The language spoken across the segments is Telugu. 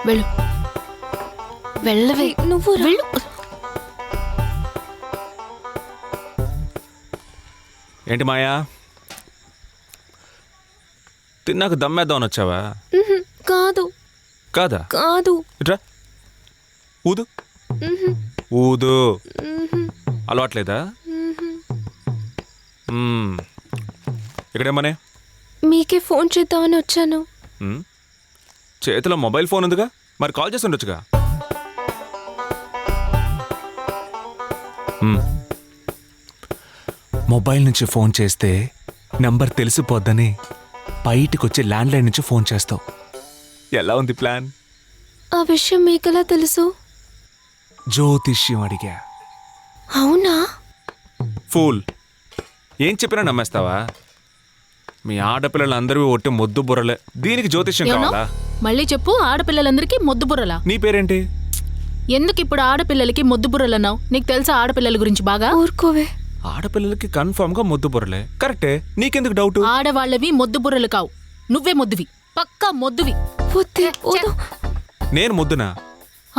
వెళ్ళు వెళ్ళవే నువ్వు వెళ్ళు. ఏంటి మాయా తిన్నాక దమ్మేద్దామని వచ్చావా? కాదు కాదా? కాదు ఇట్రా ఊదు ఊదు. అలవాట్లేదా? ఇక్కడేమనే మీకే ఫోన్ చేద్దామని వచ్చాను. చేతిలో మొబైల్ ఫోన్ ఉందిగా, మరి కాల్ చేసి ఉండొచ్చుగా. మొబైల్ నుంచి ఫోన్ చేస్తే నంబర్ తెలిసిపోద్దని బయటికి వచ్చి ల్యాండ్లైన్ నుంచి ఫోన్ చేస్తావు. ఎలా ఉంది ప్లాన్? ఆ విషయం మీకెలా తెలుసు? జ్యోతిష్యం అడిగా. అవునా? ఫూల్, ఏం చెప్పినా నమ్మేస్తావా? మీ ఆడపిల్లలందరూ ఒట్టి మొద్దు బుర్రలే. దీనికి జ్యోతిష్యం కావాలా? మళ్ళీ చెప్పు. ఆడపిల్లలందరికీ మొద్దు బుర్రలా? నీ పేరేంటి? ఎందుకు ఇప్పుడు ఆడపిల్లలకి మొద్దు బుర్రలన్నావు? నీకు తెలుసా ఆడపిల్లల గురించి బాగా? ఊరుకోవే. ఆడపిల్లలకి కన్ఫర్మ్ గా మొద్దు బుర్రలే. కరెక్టే, నీకెందుకు డౌట్? ఆడవాళ్ళవి మొద్దు బుర్రలు కావు, నువ్వే మొద్దువి, పక్కా మొద్దువి. నేను మొద్దునా?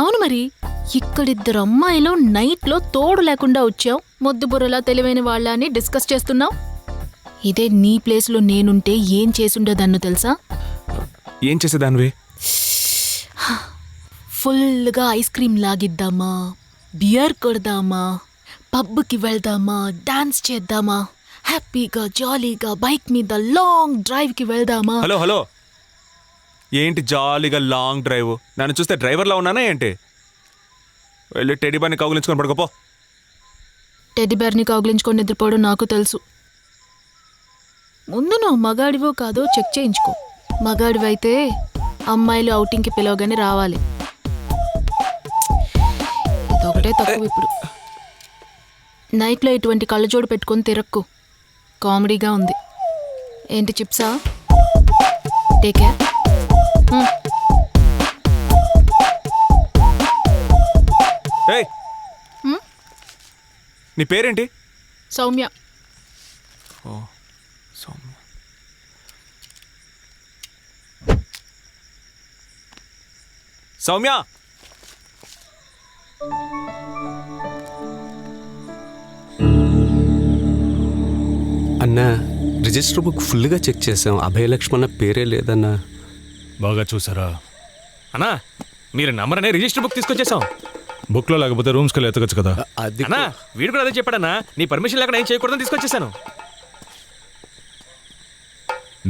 అవును మరి. ఇక్కడిద్దరు అమ్మాయిలు నైట్లో తోడు లేకుండా వచ్చావు. మొద్దు బుర్రలా తెలివైన వాళ్ళ అని డిస్కస్ చేస్తున్నావు. ఇదే నీ ప్లేస్లో నేనుంటే ఏం చేసుండేదాన్నో తెలుసా? ఏం చేసేదానివి? ఫుల్గా ఐస్ క్రీమ్ లాగిద్దామా, బియర్ కొడదామా, పబ్కి వెళ్దామా, డాన్స్ చేద్దామా, హ్యాపీగా జాలీగా బైక్ మీద లాంగ్ డ్రైవ్కి వెళ్దామా. హలో హలో, ఏంటి జాలీగా లాంగ్ డ్రైవ్? నన్ను చూస్తే డ్రైవర్లా ఉన్నానా ఏంటి? వెళ్ళి టెడ్డీ బర్ని కౌగిలించుకొని పడుకోపో. టెడ్డీబేర్ని కౌగిలించుకొని నిద్రపోవడం నాకు తెలుసు. ముందు నువ్వు మగాడివో కాదో చెక్ చేయించుకో. మగాడివైతే అమ్మాయిలు ఔటింగ్కి పిలవగానే రావాలి. ఇదొకటే తక్కువ ఇప్పుడు. నైట్లో ఇటువంటి కళ్ళజోడు పెట్టుకొని తిరక్కు. కామెడీగా ఉంది. ఏంటి చిప్సా? Take care. ఏయ్, నీ పేరేంటి? సౌమ్య. ఓ సౌమ్య. సౌమ్య, అన్నా, రిజిస్టర్ బుక్ ఫుల్గా చెక్ చేసాం. అభయలక్ష్మణ పేరే లేదన్నా. బాగా చూసారా అన్నా? మీరు నంబర్ రిజిస్టర్ బుక్ తీసుకొచ్చేసాం. బుక్లో లేకపోతే రూమ్స్కి వెళ్ళి ఎత్తకొచ్చు కదా. అది అన్నా, వీడు కూడా అదే చెప్పాడన్నా. నీ పర్మిషన్ లేకుండా ఏం చేయకూడదని తీసుకొచ్చేసాను.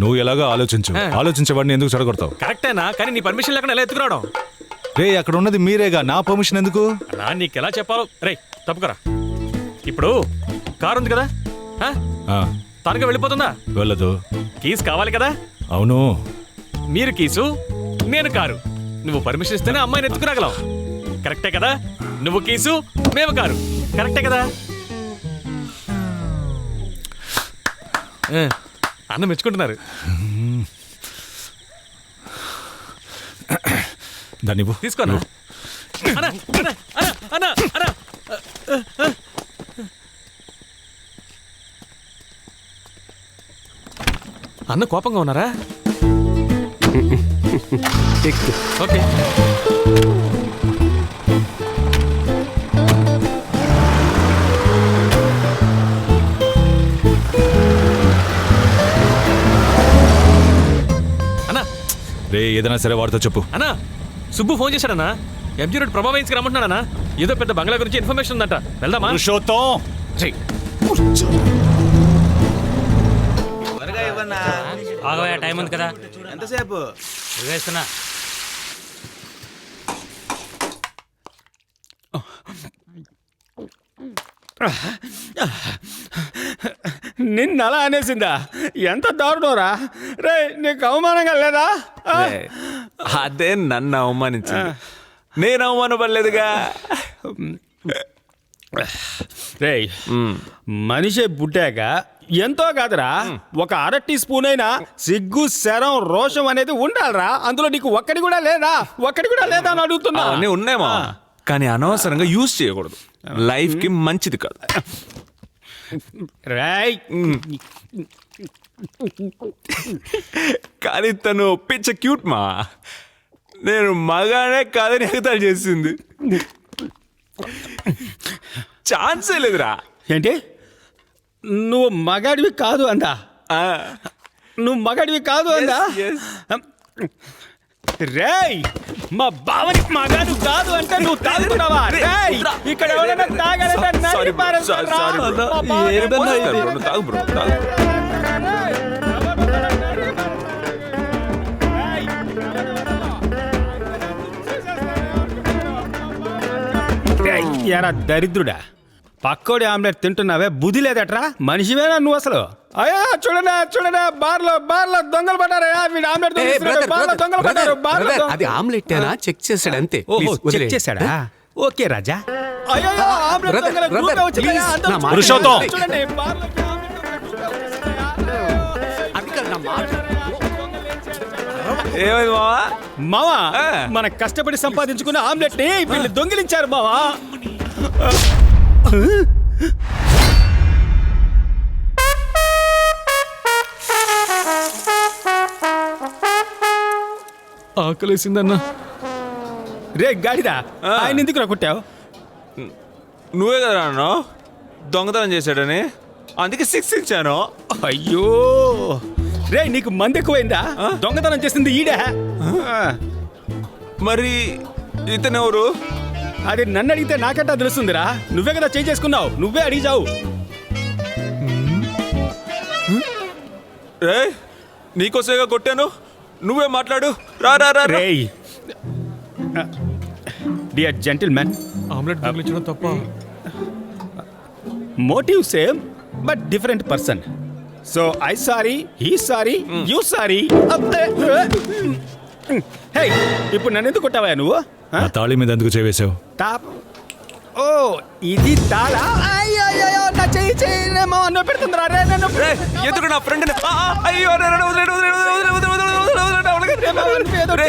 నువ్వు ఎలాగో ఆలోచించు. ఆలోచించేవాడిని ఎందుకు చెడగొడతావు? కరెక్టేనా, కానీ నీ పర్మిషన్ లేకుండా ఎలా ఎత్తుకురావడం? రే, అక్కడ ఉన్నది మీరేగా, నా పర్మిషన్ ఎందుకు? అన్నా, నీకు ఎలా చెప్పాలో. రే తప్పుకరా. ఇప్పుడు కారు ఉంది కదా, తనగా వెళ్ళిపోతుందా? వెళ్ళదు. కీస్ కావాలి కదా? అవును. మీరు కీసు, నేను కారు. నువ్వు పర్మిషన్ ఇస్తేనే అమ్మాయిని ఎత్తుకురాగలం. కరెక్టే కదా? నువ్వు కీసు, మేము కారు. కరెక్టే కదా? అన్న మెచ్చుకుంటున్నారు. దాన్ని తీసుకోనా? అన్న కోపంగా ఉన్నారా? ఓకే. అన్నా, రే, ఏదైనా సరే వాడితో చెప్పు. అన్నా, సుబ్బు ఫోన్ చేశాడన్నా. ఎంజీ రోడ్ ప్రభావం వేయించుకు రమ్మంటున్నాడన్నా. ఏదో పెద్ద బంగ్లా గురించి ఇన్ఫర్మేషన్ ఉందంట. వెళ్దామా? ఆగవయ్యా, టైం ఉంది కదా. ఎంతసేపు వేస్తున్నా. నిన్న అలా అనేసిందా? ఎంత దారుణోరా రే, నీకు అవమానంగా లేదా? అదే నన్ను అవమానించింది. నేను అవమానపడలేదుగా. రే, మనిషి పుట్టాక ఎంతో కాదురా, ఒక అర టీ స్పూన్ అయినా సిగ్గు, శరం, రోషం అనేది ఉండాలరా. అందులో నీకు ఒక్కడి కూడా లేదా? ఒక్కడి కూడా లేదా అని అడుగుతున్నా. అన్నీ ఉన్నాయేమో, కానీ అనవసరంగా యూజ్ చేయకూడదు. లైఫ్ కి మంచిది కాదు. రాయ్, కానీ తను పిచ్చ క్యూట్ మా. నేను మగానే కాదని ఎగతాళి చేసింది. ఛాన్సే లేదురా. ఏంటి నువ్వు మగాడివి కాదు అందా? ఆ, నువ్వు మగాడివి కాదు అందా? yes. రేయ్ మా బావని మగాడు కాదు అంటే నువ్వు తాగుతున్నావా? రేయ్ ఇక్కడ ఎవరైనా తాగారంటే నరికి పారేస్తారా? మా బావని బ్రో, తాగు బ్రో, తాగు. రేయ్, ఎరా దరిద్రుడా, పక్కోడి ఆమ్లెట్ తింటున్నావే, బుద్ధి లేదట్రా? మనిషివేనా నువ్వు అసలు? అయ్యా చూడండి బార్లో దొంగలు పడ్డారు. వీడు ఆమ్లెట్ ఏ, దొంగిస్తున్నాడు. brother, బార్లో brother, దొంగలు పడ్డారు. brother, బార్లో brother, దొంగ- అది ఆమ్లెట్టేనా చెక్ చేశాడు అంతే. ఓహో, Please, చెక్ వదిలేయ్. చేశాడా? ఓకే రాజా. అయ్యో ఆమ్లెట్ brother, దొంగలు brother, గ్రూప్లో వచ్చి please, అందరూ నా మాట పురుషోత్తం. చూడండి, బార్లోకి ఆమ్లెట్ దొంగలు గ్రూప్లో వచ్చేసాయా? అది కాదు నా మాట. ఏమైంది మావా? మావా ఆ. మన కష్టపడి సంపాదించుకున్న ఆమ్లెట్ ని వీళ్ళు దొంగిలించారు మావా. ఆకలేసిందన్నా. రే గాడిదా, ఆయన ఎందుకు కొట్టావు? నువ్వే కదా అన్నా దొంగతనం చేశాడని, అందుకే 6 ఇచ్చాను. అయ్యో రే, నీకు మంది ఎక్కువైందా? దొంగతనం చేసింది ఈడే. మరి ఇతనెవరు? అది నన్ను అడిగితే నాకంటా తెలుస్తుందిరా. నువ్వే కదా చేయి చేసుకున్నావు, నువ్వే అడిగి చావు. రే నీకోసేగా కొట్టాను, నువ్వే మాట్లాడు. రా రా రా రా. రేయ్ డియర్ జెంటిల్మెన్, ఆమ్లెట్ దొంగిలించడం తప్ప. Motive same but different person. So I sorry, he sorry, you sorry. Hey, ఇప్పుడు నన్ను ఎందుకు కొట్టావా నువ్వు? నా తాళి మీద ఎందుకు చేవేశావు? టాప్. ఓ ఇది తాళా? అయ్యో నా చెయ్యి చెయ్యేమో అన్న పెడుతుందిరా. రే నన్ను రే ఎందుకు నా ఫ్రెండ్ అయ్యో రే, రే, వదిలేడు, వదిలేడు, వదిలేడు, వదిలేడు, వదిలేడు, వదిలేడు, వదిలేడు. రే,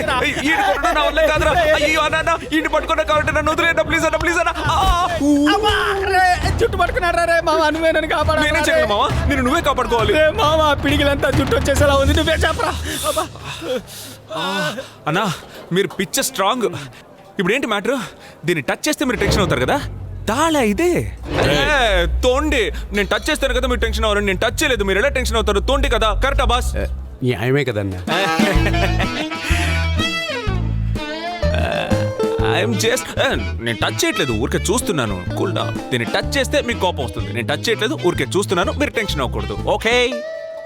ఈయన కొట్టడం నా వల్లే కాదురా. అయ్యో అన్న ఈయన పట్టుకున్నా కాబట్టి నన్ను వదిలేడు, ప్లీజ్ అన్న, ప్లీజ్ అన్న. అమ్మా, రే, జుట్టు పట్టుకున్నారా? రే మామ, నువ్వే నన్ను కాపాడాలి. నేనే చేయను మావా, నేను నువ్వే కాపాడుకోవాలి. రే మామ, పిడిగిలంతా జుట్టు వచ్చేసేలా ఉంది, నువ్వే చెప్పరా. అన్నా మీరు పిచ్చ స్ట్రాంగ్. ఇప్పుడు ఏంటి మ్యాటర్? దీన్ని టచ్ చేస్తే మీరు టెన్షన్ అవుతారు కదా, తాళా ఇదే. తోండి, నేను టచ్ చేస్తాను కదా మీరు టెన్షన్ అవ్వరు. నేను టచ్ చేయలేదు, మీరు ఎలా టెన్షన్ అవుతారు? తోండి కదా, కరెక్టా బాస్? న్యాయమే కదన్నా. ఐఎమ్ జస్ట్ నేను టచ్ చేయట్లేదు, ఊరికే చూస్తున్నాను. Cool down. దీన్ని టచ్ చేస్తే మీకు కోపం వస్తుంది. నేను టచ్ చేయట్లేదు, ఊరికే చూస్తున్నాను, మీరు టెన్షన్ అవ్వకూడదు. ఓకే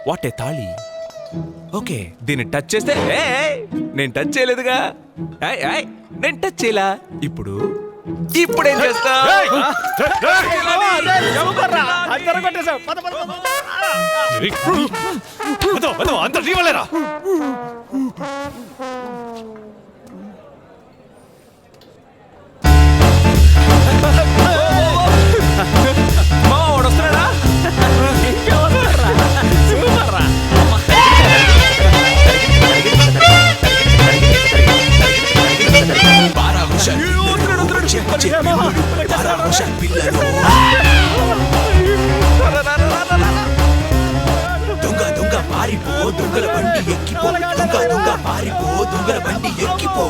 వాట్ ఏ తాళి. ఓకే దీన్ని టచ్ చేస్తే నేను టచ్ చేయలేదుగా, నేను టచ్ చేయలా. ఇప్పుడు ఏం చేస్తా? అంత జీవలేరా? మావా వాడు వస్తున్నాడా? దొంగ దొంగ పారిపో దొంగల బండి ఎక్కిపో దొంగ దొంగ పారిపో దొంగల బండి ఎక్కిపో